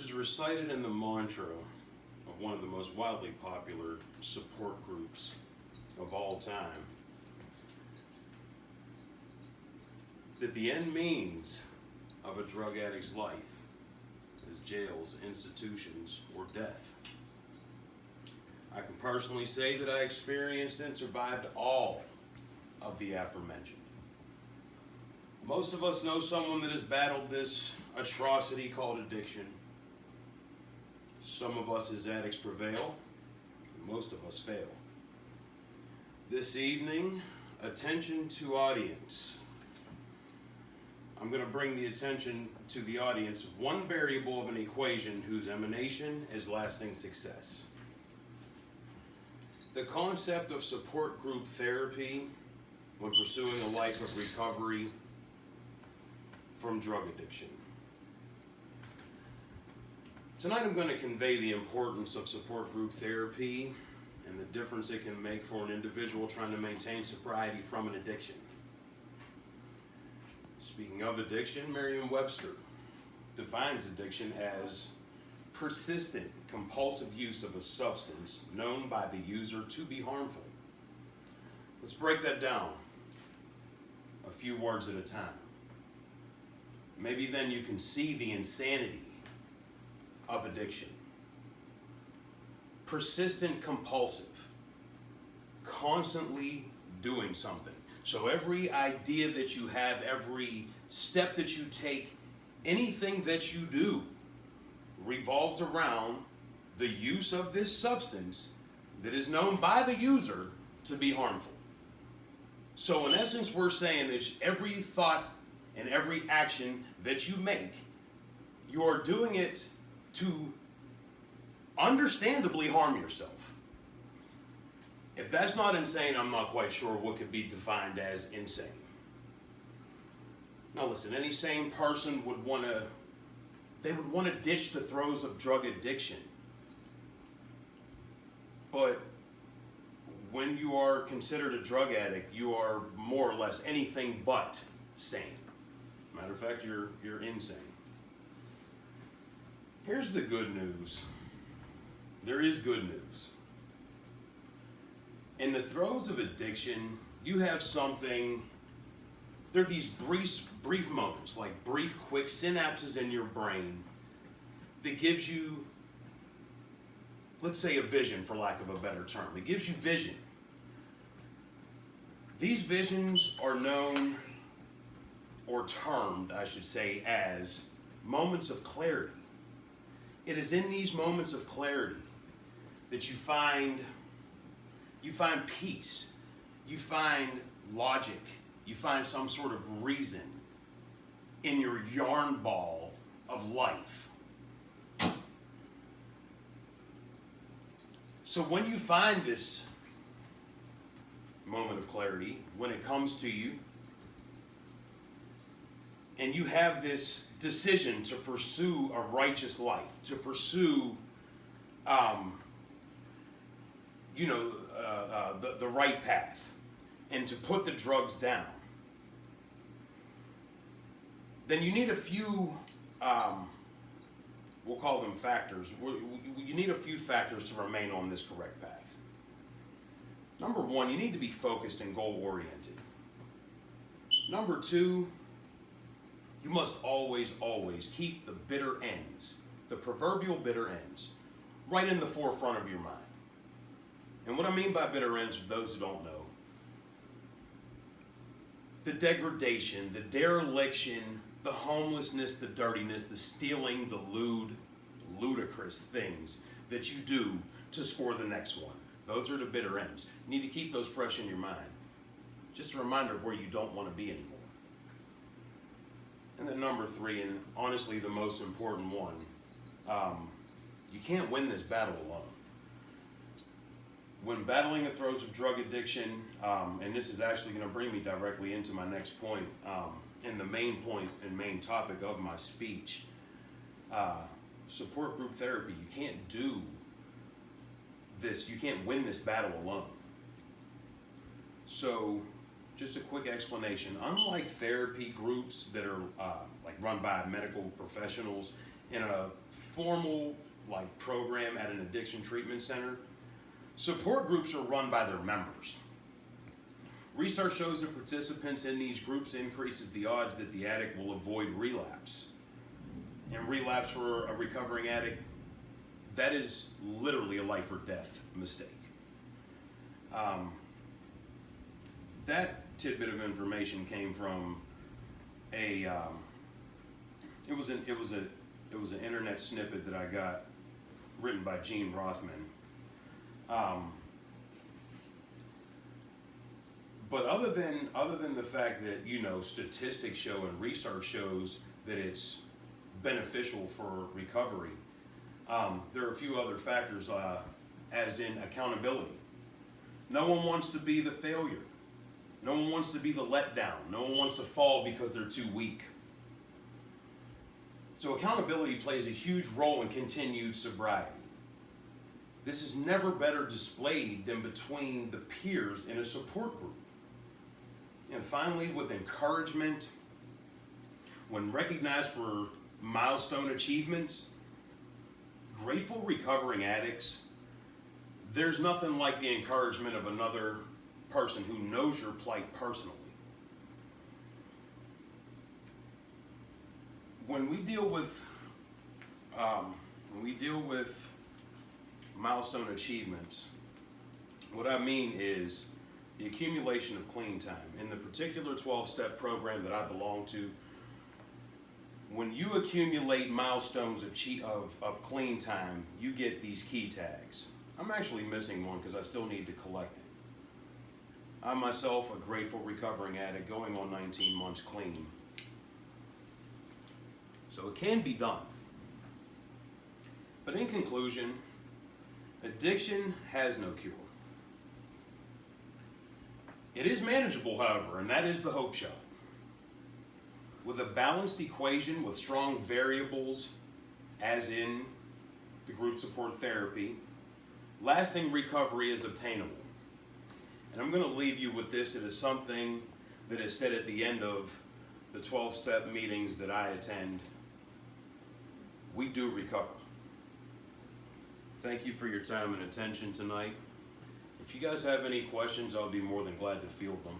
is recited in the mantra of one of the most widely popular support groups of all time that the end means of a drug addict's life is jails, institutions, or death. I can personally say that I experienced and survived all of the aforementioned. Most of us know someone that has battled this atrocity called addiction. Some of us as addicts prevail, and most of us fail. This evening, attention to audience. I'm going to bring the attention to the audience of one variable of an equation whose emanation is lasting success. The concept of support group therapy when pursuing a life of recovery from drug addiction. Tonight I'm going to convey the importance of support group therapy and the difference it can make for an individual trying to maintain sobriety from an addiction. Speaking of addiction, Merriam-Webster defines addiction as persistent, compulsive use of a substance known by the user to be harmful. Let's break that down a few words at a time. Maybe then you can see the insanity of addiction. Persistent, compulsive, constantly doing something. So every idea that you have, every step that you take, anything that you do revolves around the use of this substance that is known by the user to be harmful. So in essence, we're saying that every thought and every action that you make, you are doing it to understandably harm yourself. If that's not insane, I'm not quite sure what could be defined as insane. Now listen, any sane person would want to ditch the throes of drug addiction. But when you are considered a drug addict, you are more or less anything but sane. Matter of fact, you're insane. Here's the good news. There is good news. In the throes of addiction, you have something, there are these brief moments, like brief, quick synapses in your brain that gives you, let's say, a vision, for lack of a better term. It gives you vision. These visions are known, or termed, I should say, as moments of clarity. It is in these moments of clarity that you find peace, you find logic, you find some sort of reason in your yarn ball of life. So when you find this moment of clarity, when it comes to you, and you have this decision to pursue a righteous life, to pursue the right path, and to put the drugs down, then you need a few, we'll call them factors. You need a few factors to remain on this correct path. Number one, you need to be focused and goal-oriented. Number two, you must always keep the bitter ends, the proverbial bitter ends, right in the forefront of your mind. And what I mean by bitter ends, for those who don't know, the degradation, the dereliction, the homelessness, the dirtiness, the stealing, the lewd, ludicrous things that you do to score the next one. Those are the bitter ends. You need to keep those fresh in your mind. Just a reminder of where you don't want to be anymore. And then number three, and honestly the most important one, you can't win this battle alone. When battling the throes of drug addiction, and this is actually going to bring me directly into my next point, and the main point and main topic of my speech, support group therapy, you can't do this, you can't win this battle alone. So just a quick explanation. Unlike therapy groups that are like run by medical professionals in a formal like program at an addiction treatment center, support groups are run by their members. Research shows that participants in these groups increases the odds that the addict will avoid relapse. And relapse for a recovering addict, that is literally a life or death mistake. That tidbit of information came from it was an internet snippet that I got written by Gene Rothman. But other than the fact that, you know, statistics show and research shows that it's beneficial for recovery, there are a few other factors, as in accountability. No one wants to be the failure. No one wants to be the letdown. No one wants to fall because they're too weak. So accountability plays a huge role in continued sobriety. This is never better displayed than between the peers in a support group. And finally, with encouragement, when recognized for milestone achievements, grateful recovering addicts, there's nothing like the encouragement of another person who knows your plight personally. When we deal with milestone achievements, what I mean is the accumulation of clean time. In the particular 12-step program that I belong to, when you accumulate milestones of clean time, you get these key tags. I'm actually missing one because I still need to collect it. I'm myself a grateful recovering addict going on 19 months clean. So it can be done. But in conclusion, addiction has no cure. It is manageable, however, and that is the hope shot. With a balanced equation with strong variables, as in the group support therapy, lasting recovery is obtainable. And I'm going to leave you with this. It is something that is said at the end of the 12-step meetings that I attend. We do recover. Thank you for your time and attention tonight. If you guys have any questions, I'll be more than glad to field them.